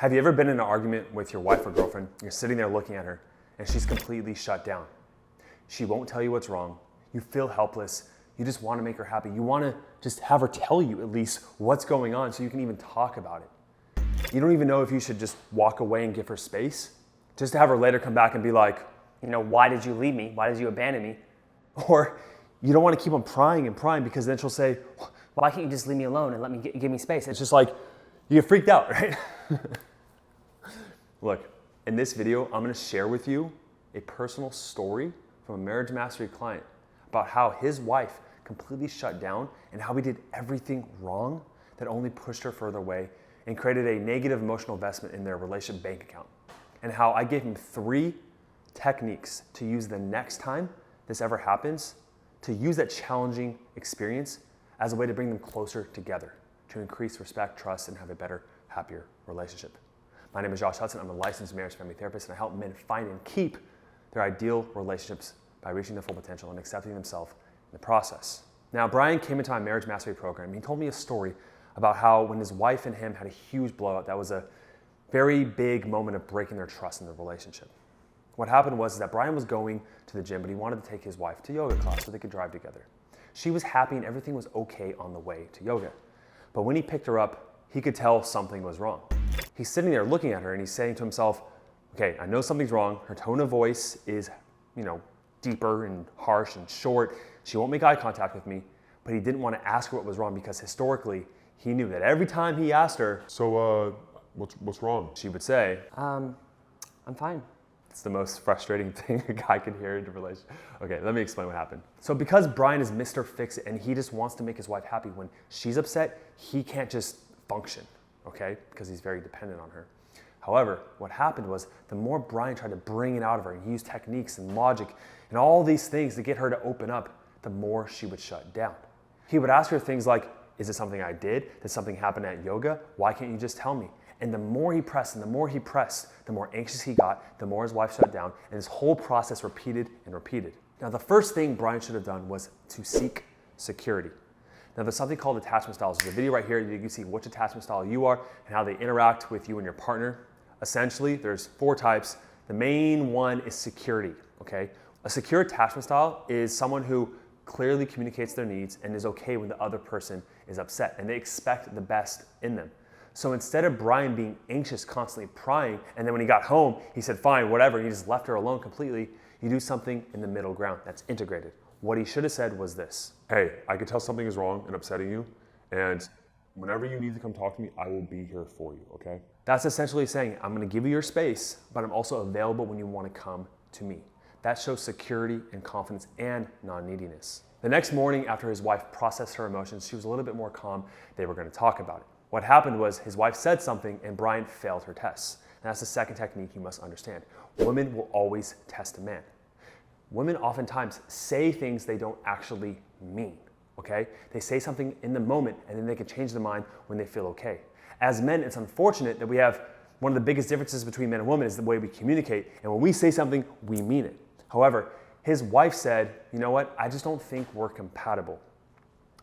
Have you ever been in an argument with your wife or girlfriend? You're sitting there looking at her and she's completely shut down. She won't tell you what's wrong. You feel helpless. You just want to make her happy. You want to just have her tell you at least what's going on so you can even talk about it. You don't even know if you should just walk away and give her space, just to have her later come back and be like, why did you leave me? Why did you abandon me? or you don't want to keep on prying and prying because then she'll say, Why can't you just leave me alone and let me give me space? it's just like, you get freaked out, right? Look, in this video, I'm going to share with you a personal story from a marriage mastery client about how his wife completely shut down and how he did everything wrong that only pushed her further away and created a negative emotional investment in their relationship bank account. And how I gave him 3 techniques to use the next time this ever happens, to use that challenging experience as a way to bring them closer together, to increase respect, trust, and have a better, happier relationship. My name is Josh Hudson. I'm a licensed marriage family therapist, and I help men find and keep their ideal relationships by reaching their full potential and accepting themselves in the process. Now, Brian came into my marriage mastery program. He told me a story about how when his wife and him had a huge blowout, that was a very big moment of breaking their trust in the relationship. What happened was that Brian was going to the gym, but he wanted to take his wife to yoga class so they could drive together. She was happy and everything was okay on the way to yoga. But when he picked her up, he could tell something was wrong. He's sitting there looking at her and he's saying to himself, okay, I know something's wrong. Her tone of voice is, deeper and harsh and short. She won't make eye contact with me, but he didn't want to ask her what was wrong because historically he knew that every time he asked her, So, what's wrong? she would say, I'm fine. it's the most frustrating thing a guy can hear in a relationship. Okay, let me explain what happened. So because Brian is Mr. Fix-It and he just wants to make his wife happy, when she's upset, he can't just function, okay? Because he's very dependent on her. However, what happened was the more Brian tried to bring it out of her and use techniques and logic and all these things to get her to open up, the more she would shut down. He would ask her things like, is it something I did? Did something happen at yoga? Why can't you just tell me? And the more he pressed and the more he pressed, the more anxious he got, the more his wife shut down, and this whole process repeated and repeated. Now, the first thing Brian should have done was to seek security. Now, there's something called attachment styles. There's a video right here you can see which attachment style you are and how they interact with you and your partner. Essentially, there's 4 types. The main one is security, okay? A secure attachment style is someone who clearly communicates their needs and is okay when the other person is upset, and they expect the best in them. So instead of Brian being anxious, constantly prying, and then when he got home, he said, fine, whatever, and he just left her alone completely, you do something in the middle ground that's integrated. What he should have said was this. Hey, I could tell something is wrong and upsetting you, and whenever you need to come talk to me, I will be here for you, okay? That's essentially saying, I'm gonna give you your space, but I'm also available when you wanna come to me. That shows security and confidence and non-neediness. The next morning, after his wife processed her emotions, she was a little bit more calm. They were gonna talk about it. What happened was his wife said something and Brian failed her tests. And that's the second technique you must understand. Women will always test a man. Women oftentimes say things they don't actually mean, okay? They say something in the moment and then they can change their mind when they feel okay. As men, it's unfortunate that we have one of the biggest differences between men and women is the way we communicate. And when we say something, we mean it. However, his wife said, you know what? I just don't think we're compatible.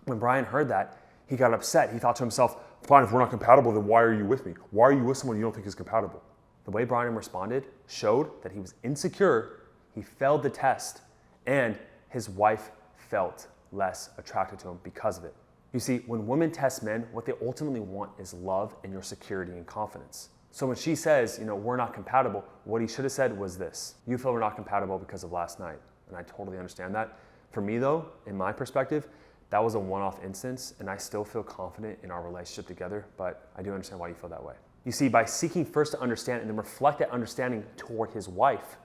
When Brian heard that, he got upset. He thought to himself, fine, if we're not compatible, then why are you with me? Why are you with someone you don't think is compatible? The way Brian responded showed that he was insecure, he failed the test, and his wife felt less attracted to him because of it. You see, when women test men, what they ultimately want is love and your security and confidence. So when she says, we're not compatible, what he should have said was this: you feel we're not compatible because of last night. And I totally understand that. For me though, in my perspective, that was a one-off instance and I still feel confident in our relationship together, but I do understand why you feel that way. You see, by seeking first to understand and then reflect that understanding toward his wife,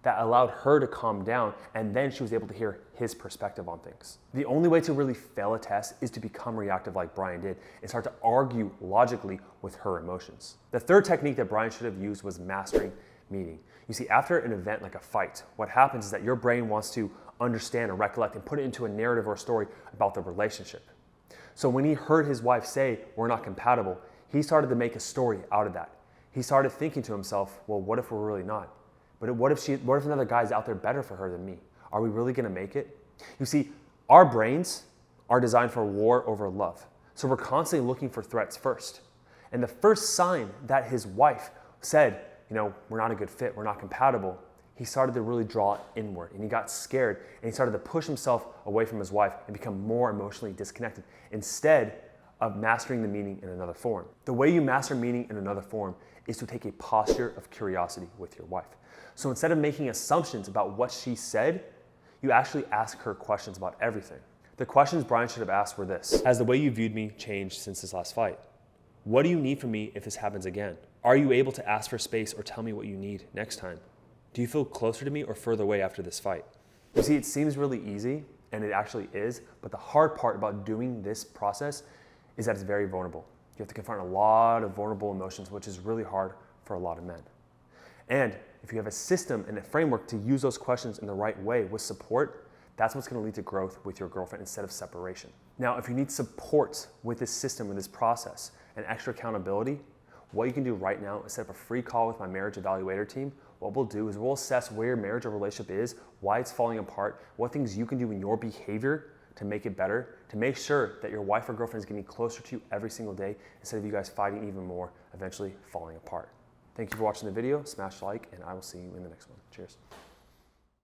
that allowed her to calm down, and then she was able to hear his perspective on things. The only way to really fail a test is to become reactive like Brian did and start to argue logically with her emotions. The third technique that Brian should have used was mastering meaning. You see, after an event like a fight, what happens is that your brain wants to understand and recollect and put it into a narrative or a story about the relationship. So when he heard his wife say, we're not compatible, he started to make a story out of that. He started thinking to himself, well, what if we're really not? But what if another guy's out there better for her than me? Are we really gonna make it? You see, our brains are designed for war over love. So we're constantly looking for threats first. And the first sign that his wife said, we're not a good fit, we're not compatible, he started to really draw inward, and he got scared, and he started to push himself away from his wife and become more emotionally disconnected instead of mastering the meaning in another form. The way you master meaning in another form is to take a posture of curiosity with your wife. So instead of making assumptions about what she said, you actually ask her questions about everything. The questions Brian should have asked were this: has the way you viewed me changed since this last fight? What do you need from me if this happens again? Are you able to ask for space or tell me what you need next time? Do you feel closer to me or further away after this fight? You see, it seems really easy, and it actually is, but the hard part about doing this process is that it's very vulnerable. You have to confront a lot of vulnerable emotions, which is really hard for a lot of men. And if you have a system and a framework to use those questions in the right way with support, that's what's gonna lead to growth with your girlfriend instead of separation. Now, if you need support with this system, with this process, and extra accountability, what you can do right now is set up a free call with my marriage evaluator team. What we'll do is we'll assess where your marriage or relationship is, why it's falling apart, what things you can do in your behavior to make it better, to make sure that your wife or girlfriend is getting closer to you every single day instead of you guys fighting even more, eventually falling apart. Thank you for watching the video. Smash like, and I will see you in the next one. Cheers.